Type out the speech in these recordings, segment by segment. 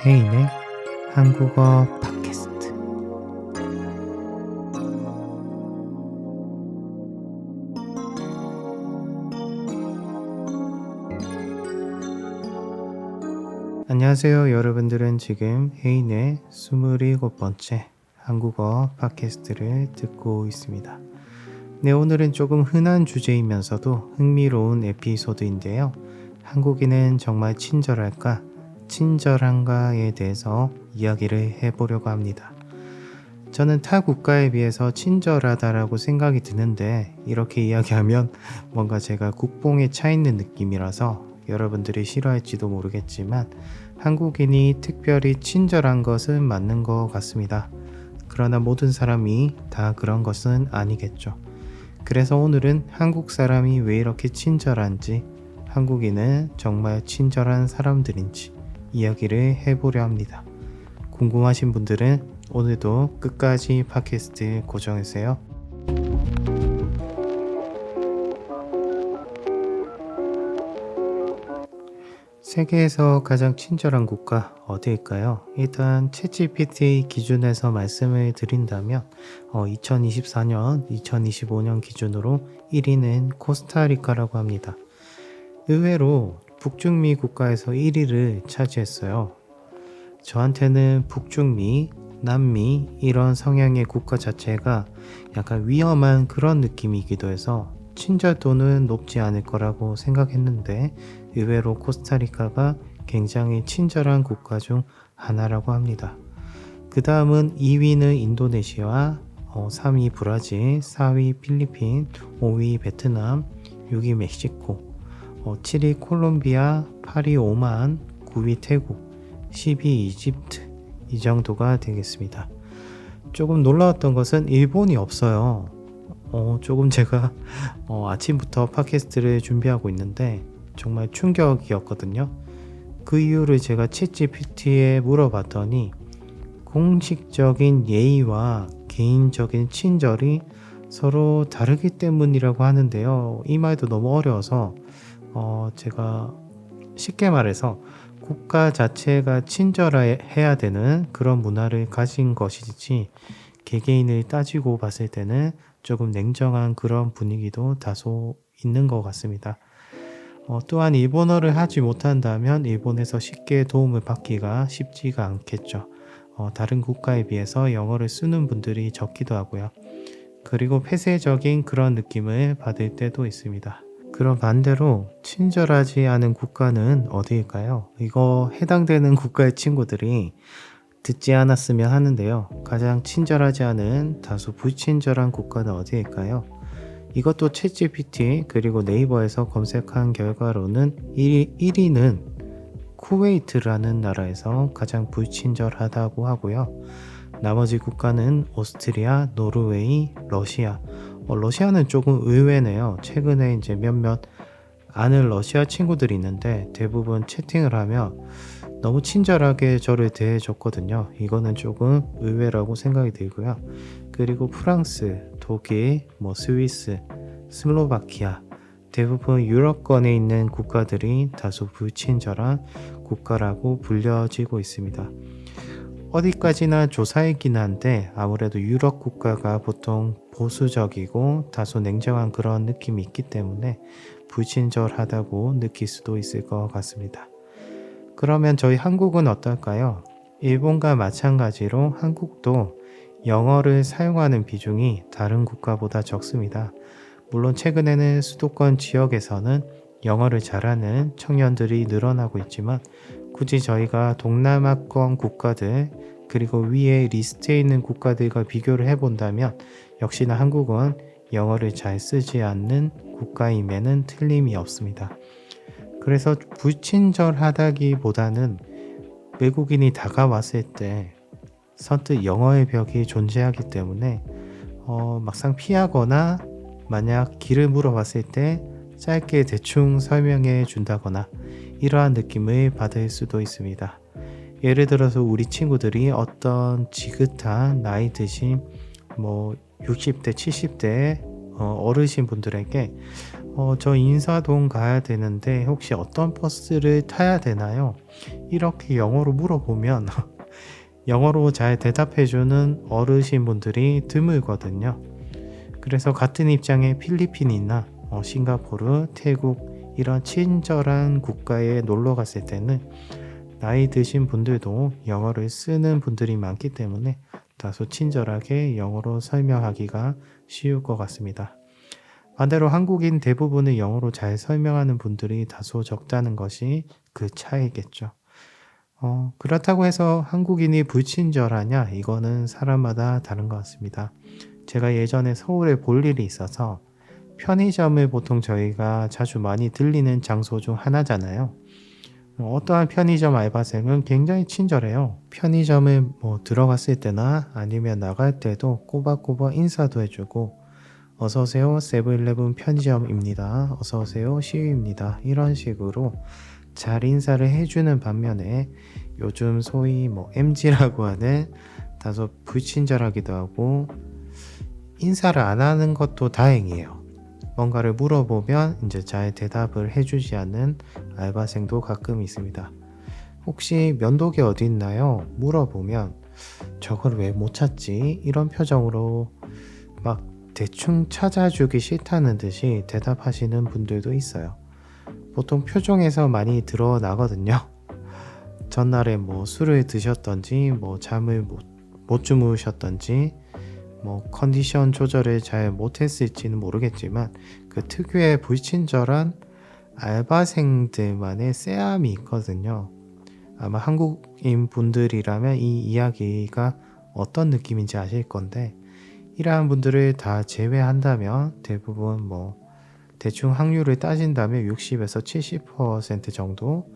혜인의 한국어 팟캐스트. 안녕하세요. 여러분들은 지금 혜인의 27번째 한국어 팟캐스트를 듣고 있습니다. 네, 오늘은 조금 흔한 주제이면서도 흥미로운 에피소드인데요. 한국인은 정말 친절할까? 친절한가에 대해서 이야기를 해보려고 합니다. 저는 타 국가에 비해서 친절하다라고 생각이 드는데 이렇게 이야기하면 뭔가 제가 국뽕에 차 있는 느낌이라서 여러분들이 싫어할지도 모르겠지만 한국인이 특별히 친절한 것은 맞는 것 같습니다. 그러나 모든 사람이 다 그런 것은 아니겠죠. 그래서 오늘은 한국 사람이 왜 이렇게 친절한지, 한국인은 정말 친절한 사람들인지 이야기를 해보려 합니다. 궁금하신 분들은 오늘도 끝까지 팟캐스트 고정해주세요. 세계에서 가장 친절한 국가 어디일까요? 일단 챗GPT 기준에서 말씀을 드린다면 2024년, 2025년 기준으로 1위는 코스타리카라고 합니다. 의외로 북중미 국가에서 1위를 차지했어요. 저한테는 북중미, 남미 이런 성향의 국가 자체가 약간 위험한 그런 느낌이기도 해서 친절도는 높지 않을 거라고 생각했는데 의외로 코스타리카가 굉장히 친절한 국가 중 하나라고 합니다. 그 다음은 2위는 인도네시아, 3위 브라질, 4위 필리핀, 5위 베트남, 6위 멕시코, 7위 콜롬비아, 8위 오만, 9위 태국, 10위 이집트, 이 정도가 되겠습니다. 조금 놀라웠던 것은 일본이 없어요. 조금 제가 아침부터 팟캐스트를 준비하고 있는데 정말 충격이었거든요. 그 이유를 제가 챗GPT에 물어봤더니 공식적인 예의와 개인적인 친절이 서로 다르기 때문이라고 하는데요. 이 말도 너무 어려워서 제가 쉽게 말해서 국가 자체가 친절해야 되는 그런 문화를 가진 것이지 개개인을 따지고 봤을 때는 조금 냉정한 그런 분위기도 다소 있는 것 같습니다. 또한 일본어를 하지 못한다면 일본에서 쉽게 도움을 받기가 쉽지가 않겠죠. 다른 국가에 비해서 영어를 쓰는 분들이 적기도 하고요. 그리고 폐쇄적인 그런 느낌을 받을 때도 있습니다. 그럼 반대로 친절하지 않은 국가는 어디일까요? 이거 해당되는 국가의 친구들이 듣지 않았으면 하는데요. 가장 친절하지 않은 다소 불친절한 국가는 어디일까요? 이것도 챗GPT 그리고 네이버에서 검색한 결과로는 1위는 쿠웨이트라는 나라에서 가장 불친절하다고 하고요. 나머지 국가는 오스트리아, 노르웨이, 러시아. 러시아는 조금 의외네요. 최근에 이제 몇몇 아는 러시아 친구들이 있는데 대부분 채팅을 하며 너무 친절하게 저를 대해줬거든요. 이거는 조금 의외라고 생각이 들고요. 그리고 프랑스, 독일, 스위스, 슬로바키아 대부분 유럽권에 있는 국가들이 다소 불친절한 국가라고 불려지고 있습니다. 어디까지나 조사이긴 한데 아무래도 유럽 국가가 보통 보수적이고 다소 냉정한 그런 느낌이 있기 때문에 불친절하다고 느낄 수도 있을 것 같습니다. 그러면 저희 한국은 어떨까요? 일본과 마찬가지로 한국도 영어를 사용하는 비중이 다른 국가보다 적습니다. 물론 최근에는 수도권 지역에서는 영어를 잘하는 청년들이 늘어나고 있지만 굳이 저희가 동남아권 국가들 그리고 위에 리스트에 있는 국가들과 비교를 해본다면 역시나 한국은 영어를 잘 쓰지 않는 국가임에는 틀림이 없습니다. 그래서 불친절하다기보다는 외국인이 다가왔을 때 선뜻 영어의 벽이 존재하기 때문에 막상 피하거나 만약 길을 물어봤을 때 짧게 대충 설명해 준다거나 이러한 느낌을 받을 수도 있습니다. 예를 들어서 우리 친구들이 어떤 지긋한 나이 드신 60대, 70대 어르신 분들에게 저 인사동 가야 되는데 혹시 어떤 버스를 타야 되나요? 이렇게 영어로 물어보면 영어로 잘 대답해주는 어르신분들이 드물거든요. 그래서 같은 입장의 필리핀이나 싱가포르, 태국 이런 친절한 국가에 놀러 갔을 때는 나이 드신 분들도 영어를 쓰는 분들이 많기 때문에 다소 친절하게 영어로 설명하기가 쉬울 것 같습니다. 반대로 한국인 대부분을 영어로 잘 설명하는 분들이 다소 적다는 것이 그 차이겠죠. 그렇다고 해서 한국인이 불친절하냐? 이거는 사람마다 다른 것 같습니다. 제가 예전에 서울에 볼 일이 있어서 편의점을 보통 저희가 자주 많이 들리는 장소 중 하나잖아요. 어떠한 편의점 알바생은 굉장히 친절해요. 편의점에 들어갔을 때나 아니면 나갈 때도 꼬박꼬박 인사도 해주고 어서오세요 세븐일레븐 편의점입니다. 어서오세요 시유입니다. 이런 식으로 잘 인사를 해주는 반면에 요즘 소위 MZ라고 하는 다소 불친절하기도 하고 인사를 안 하는 것도 다행이에요. 뭔가를 물어보면 이제 잘 대답을 해주지 않는 알바생도 가끔 있습니다. 혹시 면도기 어디 있나요? 물어보면 저걸 왜 못 찾지? 이런 표정으로 막 대충 찾아주기 싫다는 듯이 대답하시는 분들도 있어요. 보통 표정에서 많이 드러나거든요. 전날에 술을 드셨던지 잠을 못 주무셨던지 컨디션 조절을 잘 못했을지는 모르겠지만 그 특유의 불친절한 알바생들만의 쎄함이 있거든요. 아마 한국인 분들이라면 이 이야기가 어떤 느낌인지 아실 건데 이러한 분들을 다 제외한다면 대부분 대충 확률을 따진다면 60에서 70% 정도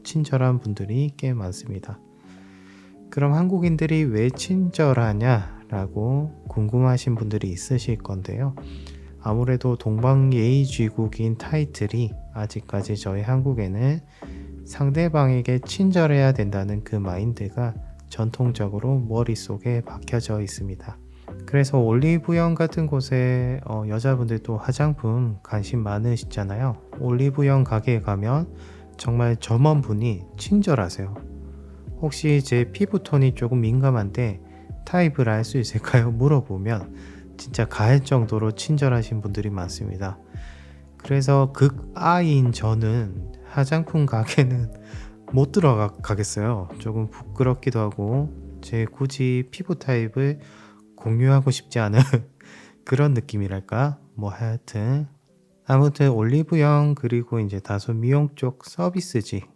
친절한 분들이 꽤 많습니다. 그럼 한국인들이 왜 친절하냐라고 궁금하신 분들이 있으실 건데요. 아무래도 동방예의지국인 타이틀이 아직까지 저희 한국에는 상대방에게 친절해야 된다는 그 마인드가 전통적으로 머릿속에 박혀져 있습니다. 그래서 올리브영 같은 곳에 여자분들도 화장품 관심 많으시잖아요. 올리브영 가게에 가면 정말 점원분이 친절하세요. 혹시 제 피부톤이 조금 민감한데 타입을 알 수 있을까요? 물어보면 진짜 가할 정도로 친절하신 분들이 많습니다. 그래서 극아인 저는 화장품 가게는 못 들어가겠어요. 조금 부끄럽기도 하고 제 굳이 피부 타입을 공유하고 싶지 않은 그런 느낌이랄까? 하여튼 아무튼 올리브영 그리고 이제 다소 미용 쪽 서비스직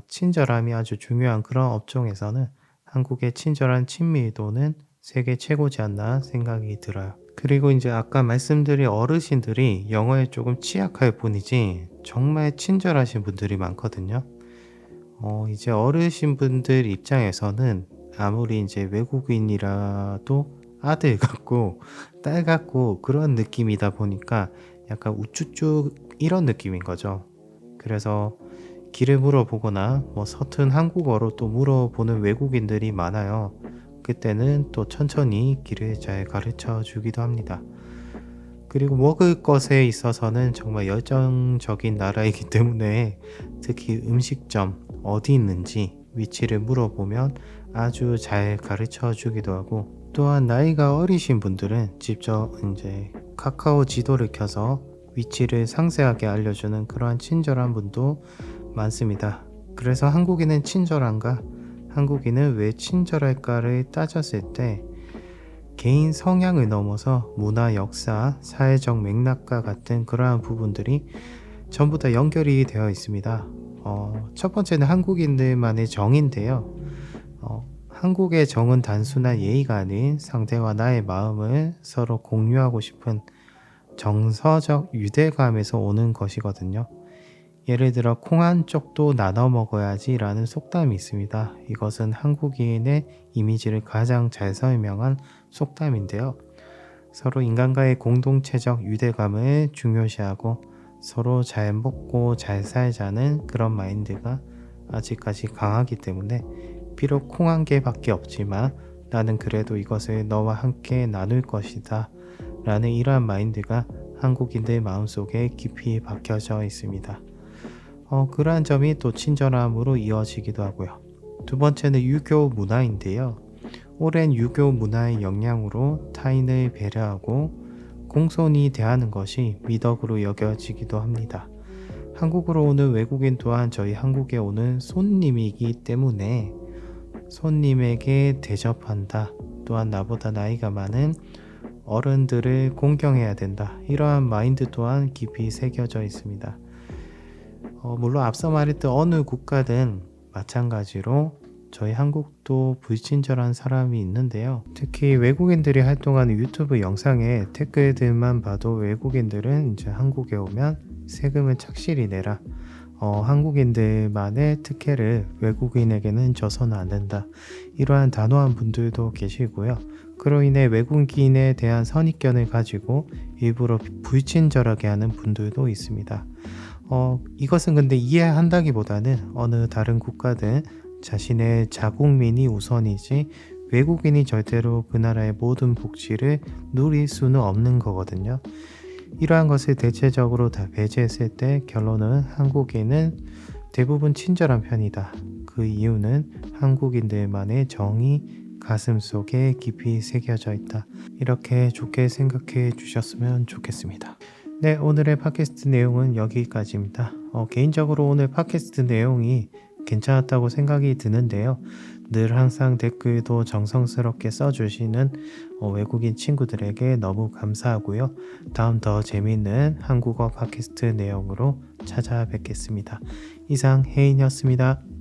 친절함이 아주 중요한 그런 업종에서는 한국의 친절한 친밀도는 세계 최고지 않나 생각이 들어요. 그리고 이제 아까 말씀드린 어르신들이 영어에 조금 취약할 뿐이지 정말 친절하신 분들이 많거든요. 이제 어르신분들 입장에서는 아무리 이제 외국인이라도 아들 같고 딸 같고 그런 느낌이다 보니까 약간 우쭈쭈 이런 느낌인 거죠. 그래서 길을 물어보거나 서툰 한국어로 또 물어보는 외국인들이 많아요. 그때는 또 천천히 길을 잘 가르쳐 주기도 합니다. 그리고 먹을 것에 있어서는 정말 열정적인 나라이기 때문에 특히 음식점 어디 있는지 위치를 물어보면 아주 잘 가르쳐 주기도 하고 또한 나이가 어리신 분들은 직접 이제 카카오 지도를 켜서 위치를 상세하게 알려주는 그러한 친절한 분도 많습니다. 그래서 한국인은 친절한가? 한국인은 왜 친절할까를 따졌을 때 개인 성향을 넘어서 문화, 역사, 사회적 맥락과 같은 그러한 부분들이 전부 다 연결이 되어 있습니다. 첫 번째는 한국인들만의 정인데요. 한국의 정은 단순한 예의가 아닌 상대와 나의 마음을 서로 공유하고 싶은 정서적 유대감에서 오는 것이거든요. 예를 들어 콩 한 쪽도 나눠 먹어야지 라는 속담이 있습니다. 이것은 한국인의 이미지를 가장 잘 설명한 속담인데요. 서로 인간과의 공동체적 유대감을 중요시하고 서로 잘 먹고 잘 살자는 그런 마인드가 아직까지 강하기 때문에 비록 콩 한 개밖에 없지만 나는 그래도 이것을 너와 함께 나눌 것이다 라는 이러한 마인드가 한국인들 마음속에 깊이 박혀져 있습니다. 그러한 점이 또 친절함으로 이어지기도 하고요. 두 번째는 유교 문화인데요. 오랜 유교 문화의 영향으로 타인을 배려하고 공손히 대하는 것이 미덕으로 여겨지기도 합니다. 한국으로 오는 외국인 또한 저희 한국에 오는 손님이기 때문에 손님에게 대접한다. 또한 나보다 나이가 많은 어른들을 공경해야 된다. 이러한 마인드 또한 깊이 새겨져 있습니다. 물론 앞서 말했던 어느 국가든 마찬가지로 저희 한국도 불친절한 사람이 있는데요. 특히 외국인들이 활동하는 유튜브 영상에 댓글들만 봐도 외국인들은 이제 한국에 오면 세금을 착실히 내라. 한국인들만의 특혜를 외국인에게는 줘서는 안 된다. 이러한 단호한 분들도 계시고요. 그로 인해 외국인에 대한 선입견을 가지고 일부러 불친절하게 하는 분들도 있습니다. 이것은 근데 이해한다기보다는 어느 다른 국가든 자신의 자국민이 우선이지 외국인이 절대로 그 나라의 모든 복지를 누릴 수는 없는 거거든요. 이러한 것을 대체적으로 다 배제했을 때 결론은 한국인은 대부분 친절한 편이다. 그 이유는 한국인들만의 정이 가슴속에 깊이 새겨져 있다. 이렇게 좋게 생각해 주셨으면 좋겠습니다. 네, 오늘의 팟캐스트 내용은 여기까지입니다. 개인적으로 오늘 팟캐스트 내용이 괜찮았다고 생각이 드는데요. 늘 항상 댓글도 정성스럽게 써주시는 외국인 친구들에게 너무 감사하고요. 다음 더 재미있는 한국어 팟캐스트 내용으로 찾아뵙겠습니다. 이상 혜인이었습니다.